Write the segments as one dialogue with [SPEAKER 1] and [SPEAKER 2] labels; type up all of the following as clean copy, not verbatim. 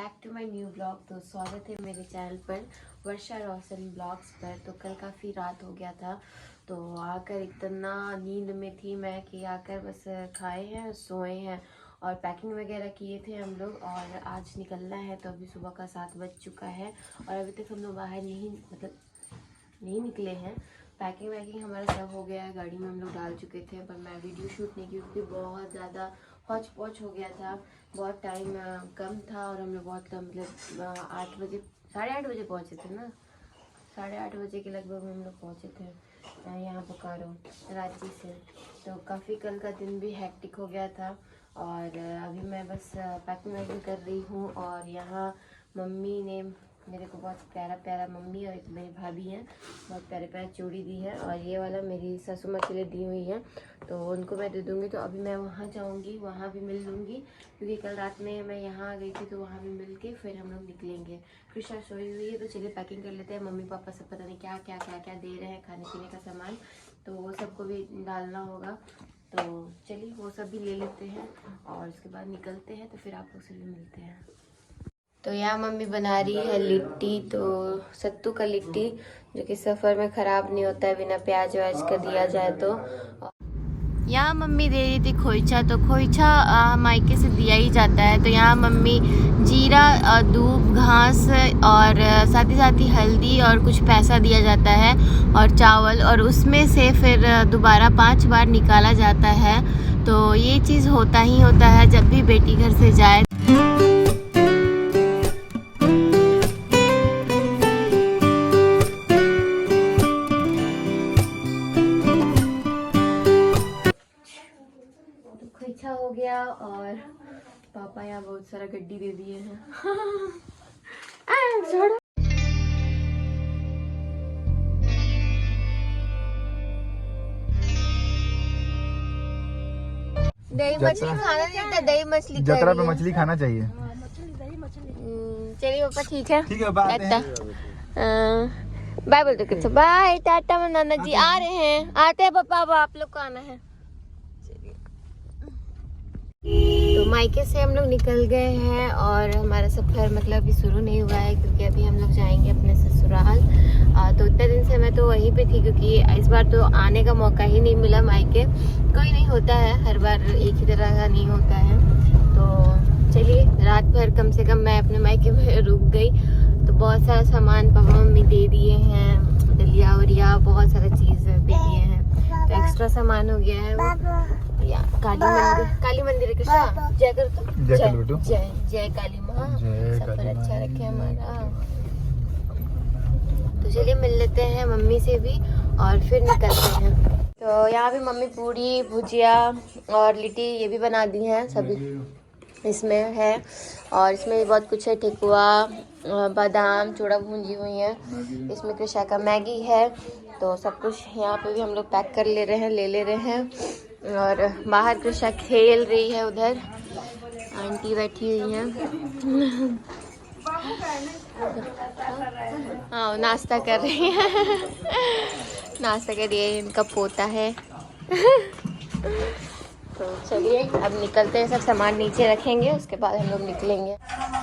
[SPEAKER 1] Back to my new blog. तो स्वागत है मेरे चैनल पर वर्षा रोशन ब्लॉग्स पर। तो कल काफ़ी रात हो गया था तो आकर इतना नींद में थी मैं कि आकर बस खाए हैं सोए हैं और पैकिंग वगैरह किए थे हम लोग और आज निकलना है। तो अभी सुबह का 7 बज चुका है और अभी तक हम लोग बाहर नहीं निकले हैं। पैकिंग वैकिंग हमारा सब हो गया है, गाड़ी में हम लोग डाल चुके थे, पर मैं वीडियो शूट नहीं की क्योंकि बहुत ज़्यादा हौच पौच हो गया था। बहुत टाइम कम था और हम लोग बहुत कम मतलब 8 बजे 8:30 बजे पहुँचे थे ना, 8:30 बजे के लगभग हम लोग पहुँचे थे यहाँ बोकारो रांची से। तो काफ़ी कल का दिन भी हेक्टिक हो गया था और अभी मैं बस पैकिंग वैकिंग कर रही हूँ। और यहाँ मम्मी ने मेरे को बहुत प्यारा प्यारा, मम्मी और एक मेरी भाभी हैं, बहुत प्यारे प्यारे चूड़ी दी है और ये वाला मेरी सासू माँ के लिए दी हुई है तो उनको मैं दे दूँगी। तो अभी मैं वहाँ जाऊँगी, वहाँ भी मिल लूँगी क्योंकि कल रात में मैं यहाँ आ गई थी तो वहाँ भी मिल के फिर हम लोग निकलेंगे। कृषा सोई हुई है तो चलिए पैकिंग कर लेते हैं। मम्मी पापा सब पता नहीं क्या क्या क्या क्या दे रहे हैं खाने पीने का सामान, तो वो सबको भी डालना होगा। तो चलिए वो सब भी ले लेते हैं और उसके बाद निकलते हैं। तो फिर आप लोग से भी मिलते हैं। तो यहाँ मम्मी बना रही है लिट्टी, तो सत्तू का लिट्टी जो कि सफ़र में ख़राब नहीं होता है बिना प्याज व्याज का दिया जाए तो। यहाँ मम्मी दे रही थी खोइचा, तो खोइचा मायके से दिया ही जाता है। तो यहाँ मम्मी जीरा, दूब, घास और साथ ही हल्दी और कुछ पैसा दिया जाता है और चावल, और उसमें से फिर दोबारा 5 बार निकाला जाता है। तो ये चीज़ होता ही होता है जब भी बेटी घर से जाए। खोइचा हो गया और पापा यहाँ बहुत सारा गड्डी दे दिए हैं। दही मछली खाना नहीं था, दही मछली
[SPEAKER 2] जतरा पे मछली खाना चाहिए।
[SPEAKER 1] चलिए पापा ठीक है,
[SPEAKER 2] ठीक है,
[SPEAKER 1] बाय बोल दो। बाय टाटा, में नाना जी आ रहे हैं, आते हैं पापा, अब आप लोग को आना है। तो मायके से हम लोग निकल गए हैं और हमारा सफ़र मतलब अभी शुरू नहीं हुआ है क्योंकि अभी हम लोग जाएंगे अपने ससुराल। तो इतने दिन से मैं तो वहीं पे थी क्योंकि इस बार तो आने का मौका ही नहीं मिला मायके। कोई नहीं होता है, हर बार एक ही तरह का नहीं होता है। तो चलिए रात भर कम से कम मैं अपने मायके में रुक गई। तो बहुत सारा सामान पापा मम्मी दे दिए हैं, दलिया वलिया बहुत सारा चीज़ दे दिए हैं। तो एक्स्ट्रा सामान हो गया है। या काली मंदिर कृष्णा जय कर, जय काली माँ, सफर अच्छा रखे हमारा। तो चलिए मिल लेते हैं मम्मी से भी और फिर निकलते हैं। तो यहाँ भी मम्मी पूरी भुजिया और लिट्टी ये भी बना दी हैं, सभी इसमें है। और इसमें भी बहुत कुछ है, ठेकुआ, बादाम, चूड़ा भूंजी हुई है। इसमें कृषा का मैगी है। तो सब कुछ यहाँ पे भी हम लोग पैक कर ले रहे हैं। और बाहर कृषा खेल रही है, उधर आंटी बैठी हुई हैं। हाँ नाश्ता कर रही है। नाश्ता कर रही है, इनका पोता है। तो चलिए अब निकलते हैं, सब सामान नीचे रखेंगे उसके बाद हम लोग निकलेंगे।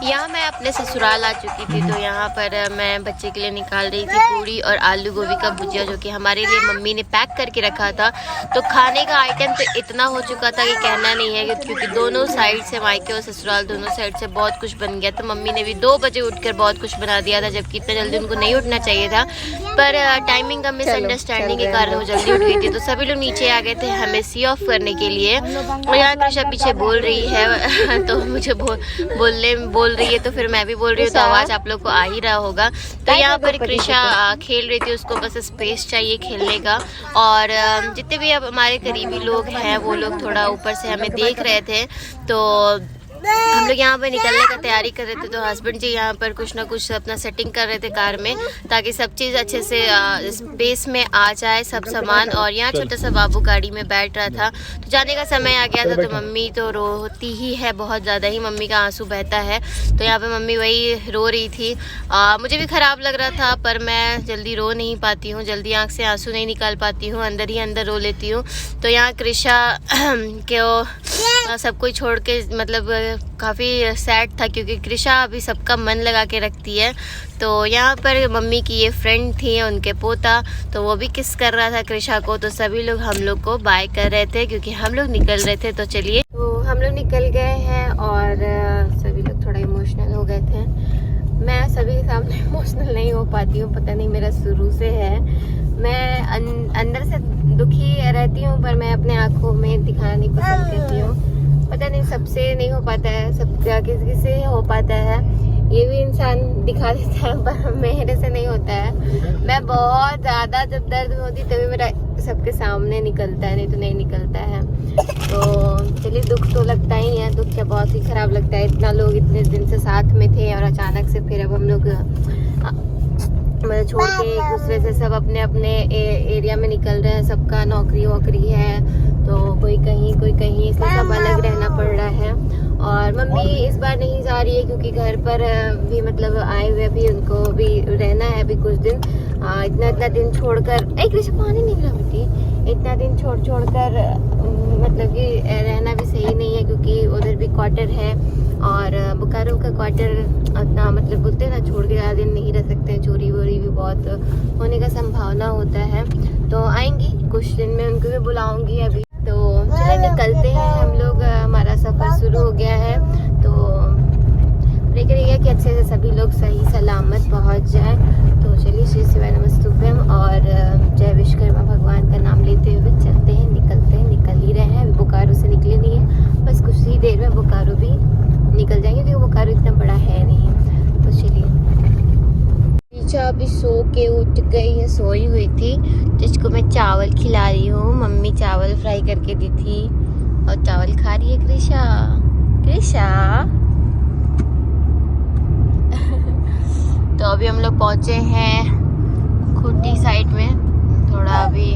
[SPEAKER 1] यहाँ मैं अपने ससुराल आ चुकी थी तो यहाँ पर मैं बच्चे के लिए निकाल रही थी पूरी और आलू गोभी का भुजिया जो कि हमारे लिए मम्मी ने पैक करके रखा था। तो खाने का आइटम तो इतना हो चुका था कि कहना नहीं है क्योंकि दोनों साइड से, मायके और ससुराल दोनों साइड से बहुत कुछ बन गया। तो मम्मी ने भी 2 बजे उठकर बहुत कुछ बना दिया था, जबकि इतना जल्दी उनको नहीं उठना चाहिए था, पर टाइमिंग का मिसअंडरस्टैंडिंग के कारण वो जल्दी उठ गई थी। तो सभी लोग नीचे आ गए थे हमें सी ऑफ करने के लिए। और यहाँ कृषा पीछे बोल रही है तो मुझे बोल रही है तो फिर मैं भी बोल रही हूँ, तो आवाज़ आप लोग को आ ही रहा होगा। तो यहाँ पर कृषा खेल रही थी, उसको बस स्पेस चाहिए खेलने का। और जितने भी अब हमारे करीबी लोग हैं वो लोग थोड़ा ऊपर से हमें देख रहे थे। तो हम लोग यहाँ पे निकलने का तैयारी कर रहे थे। तो हस्बैंड जी यहाँ पर कुछ ना कुछ अपना सेटिंग कर रहे थे कार में, ताकि सब चीज़ अच्छे से स्पेस में आ जाए सब सामान। और यहाँ छोटा सा बाबू गाड़ी में बैठ रहा था। तो जाने का समय आ गया था तो मम्मी तो रोती ही है, बहुत ज़्यादा ही मम्मी का आंसू बहता है। तो यहाँ पे मम्मी वही रो रही थी। मुझे भी ख़राब लग रहा था, पर मैं जल्दी रो नहीं पाती हूँ, जल्दी आँख से आंसू नहीं निकाल पाती हूँ, अंदर ही अंदर रो लेती हूँ। तो यहाँ कृषा को सब कोई छोड़ के, मतलब काफ़ी सैड था क्योंकि कृषा अभी सबका मन लगा के रखती है। तो यहाँ पर मम्मी की ये फ्रेंड थी, उनके पोता, तो वो भी किस कर रहा था कृषा को। तो सभी लोग हम लोग को बाय कर रहे थे क्योंकि हम लोग निकल रहे थे। तो चलिए, तो हम लोग निकल गए हैं और सभी लोग थोड़ा इमोशनल हो गए थे। मैं सभी के सामने इमोशनल नहीं हो पाती हूँ, पता नहीं मेरा शुरू से है। मैं अंदर से दुखी रहती हूँ पर मैं अपने आँखों में दिखाना नहीं पसंद करती हूँ। पता नहीं सबसे नहीं हो पाता है, सब किसी से हो पाता है। ये भी इंसान दिखा देता है पर मेरे से नहीं होता है। मैं बहुत ज़्यादा जब दर्द होती तभी मेरा सबके सामने निकलता है, नहीं तो नहीं निकलता है। तो चलिए, दुख तो लगता ही है, दुख क्या बहुत ही खराब लगता है। इतना लोग इतने दिन से साथ में थे और अचानक से फिर अब हम लोग छोड़ के एक दूसरे से सब अपने अपने एरिया में निकल रहे हैं। सबका नौकरी वोकरी है, तो कोई कहीं कोई कहीं, इसलिए सब अलग रहना पड़ रहा है। और मम्मी इस बार नहीं जा रही है क्योंकि घर पर भी मतलब आए हुए भी उनको भी रहना है अभी कुछ दिन। इतना दिन छोड़कर, एक कृष्ण पानी नहीं मिला बेटी, इतना दिन छोड़ कर मतलब कि रहना भी सही नहीं है क्योंकि उधर भी क्वार्टर है और बोकारो का क्वार्टर अपना मतलब बोलते हैं ना, छोड़ के ज़्यादा दिन नहीं रह सकते हैं। चोरी वोरी भी बहुत होने का संभावना होता है। तो आएंगी कुछ दिन में, उनको भी बुलाऊंगी अभी। तो चलिए निकलते हैं हम लोग, हमारा सफ़र शुरू हो गया है। तो प्रे करिएगा कि अच्छे से सभी लोग सही सलामत पहुंच जाए। तो चलिए, श्री शिवाय नमस्तुभ्यम और जय विश्वकर्मा भगवान का नाम लेते हुए चलते हैं, निकलते हैं। निकल ही रहे हैं, अभी बोकारो से निकले नहीं है, बस कुछ ही देर में बोकारो भी निकल जाएंगे क्योंकि बोकारो इतना बड़ा है नहीं। तो चलिए, रीचा अभी सो के उठ गई है, सोई हुई थी, जिसको मैं चावल खिला रही हूँ। मम्मी चावल फ्राई करके दी थी और चावल खा रही है कृषा। कृषा तो अभी हम लोग पहुँचे हैं खूंटी साइड में, थोड़ा अभी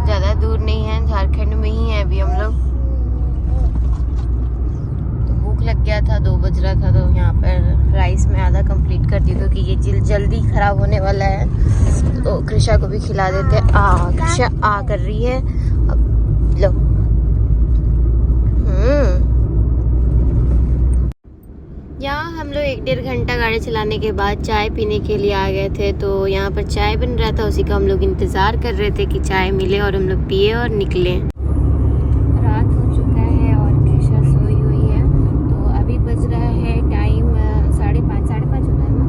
[SPEAKER 1] ज़्यादा दूर नहीं है, झारखंड में ही है अभी हम लोग। तो भूख लग गया था, 2 बज रहा था, तो यहाँ पर राइस में आधा कंप्लीट कर दी क्योंकि ये जल्दी ख़राब होने वाला है। तो कृषा को भी खिला देते हैं। कृषा कर रही है अब, लो। यहाँ हम लोग 1-1.5 घंटा गाड़ी चलाने के बाद चाय पीने के लिए आ गए थे। तो यहाँ पर चाय बन रहा था, उसी का हम लोग इंतज़ार कर रहे थे कि चाय मिले और हम लोग पिए और निकले। रात हो चुका है और कृषा सोई हुई है। तो अभी बज रहा है टाइम 5:30 होता है ना,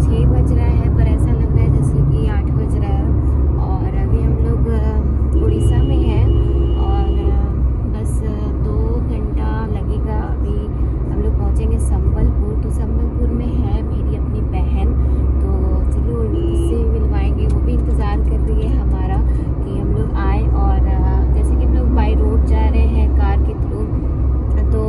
[SPEAKER 1] 6 बज रहा है, पर ऐसा लग रहा है जैसे कि 8 बज रहा है। और अभी हम लोग उड़ीसा में हैं और बस 2 घंटा लगेगा। अभी हम लोग पहुँचेंगे संबलपुर। तो संबलपुर में है मेरी अपनी बहन, तो चलिए उससे मिलवाएंगे। वो भी इंतज़ार कर रही है हमारा कि हम लोग आए। और जैसे कि हम लोग बाई रोड जा रहे हैं कार के थ्रू, तो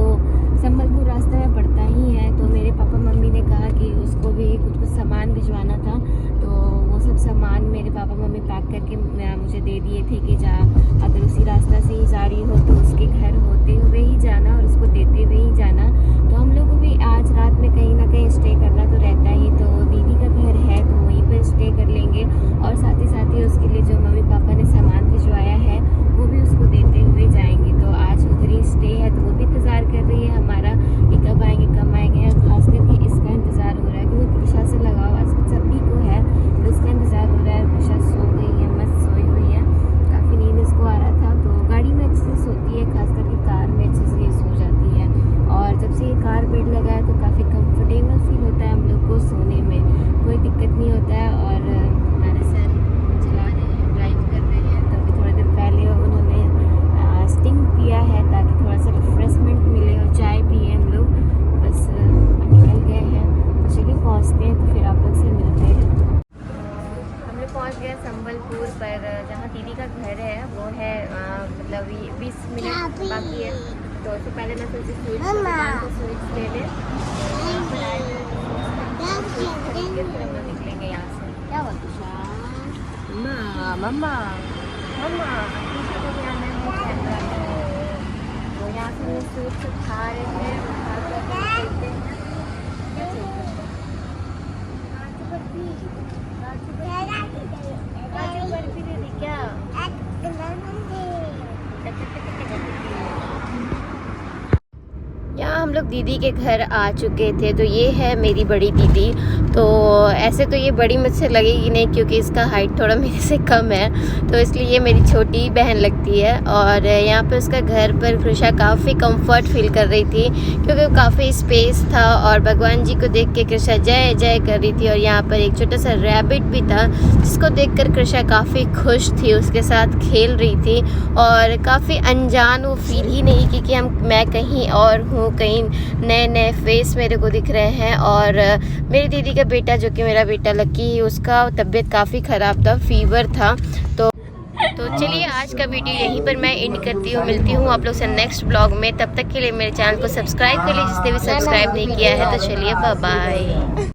[SPEAKER 1] संबलपुर रास्ते में पड़ता ही है। तो मेरे पापा मम्मी ने कहा कि उसको भी कुछ सामान भिजवाना था, तो वो सब सामान मेरे पापा मम्मी पैक करके मुझे दे दिए थे कि जा, अगर उसी रास्ता से ही जा रही हो तो उसके घर होते हुए ही जाना और उसको देते हुए ही जाना। तो हम लोग को भी आज रात में कहीं ना कहीं स्टे करना तो रहता ही, तो दीदी का घर है तो वहीं पर स्टे कर लेंगे। और साथ ही उसके लिए जो मम्मी पापा ने सामान भिजवाया है वो भी उसको देते हुए जाएंगे। तो आज उधर ही स्टे है, तो वो भी इंतज़ार कर रही है हमारा कि कब आएंगे कब आएंगे। खास करके इसका इंतज़ार हो रहा है क्योंकि कृषा से लगाव आज सभी को है, तो इसका इंतज़ार हो रहा है। कृषा सो गई है, मस्त सोई हुई है, काफ़ी नींद इसको आ रहा था। तो गाड़ी में अच्छे से सोती है, खास करके कार में अच्छे से सो जाती है। और जब से ये कार बेड लगा है तो काफ़ी कंफर्टेबल फील होता है हम लोग को सोने में, कोई दिक्कत नहीं होता है। और हमारे सर चला रहे हैं, ड्राइव कर रहे हैं। तो अभी थोड़ी देर पहले उन्होंने स्टिंग पिया है ताकि थोड़ा सा रिफ्रेशमेंट मिले, और चाय पिए हम लोग, बस निकल गए हैं। तो चलिए पहुँचते हैं, तो फिर आप लोग से मिलते हैं। हम लोग पहुँच गए संबलपुर पर, जहाँ दीदी का घर है वो है मतलब 20 मिनट बाकी है। तो उससे पहले मैं सोची स्वीट्स ले लें, फिर हम लोग निकलेंगे यहाँ से। क्या हुआ तुषा? मम्मा तो यहाँ से हम स्वीट्स खा रहे हैं, काजू बर्फी दे दी क्या? दीदी के घर आ चुके थे। तो ये है मेरी बड़ी दीदी। तो ऐसे तो ये बड़ी मुझसे लगेगी नहीं क्योंकि इसका हाइट थोड़ा मेरे से कम है, तो इसलिए ये मेरी छोटी बहन लगती है। और यहाँ पे उसका घर पर कृषा काफ़ी कंफर्ट फील कर रही थी क्योंकि काफ़ी स्पेस था और भगवान जी को देख के कृषा जय जय कर रही थी। और यहाँ पर एक छोटा सा रैबिट भी था जिसको देखकर कृषा काफ़ी खुश थी, उसके साथ खेल रही थी और काफ़ी अनजान वो फील ही नहीं की कि मैं कहीं और हूँ, कहीं नए नए फेस मेरे को दिख रहे हैं। और मेरी दीदी का बेटा जो कि मेरा बेटा लकी, उसका तबीयत काफ़ी ख़राब था, फीवर था। तो चलिए आज का वीडियो यहीं पर मैं एंड करती हूँ। मिलती हूँ आप लोग से नेक्स्ट ब्लॉग में। तब तक के लिए मेरे चैनल को सब्सक्राइब कर लीजिए जिसने भी सब्सक्राइब नहीं किया है। तो चलिए बाय बाय।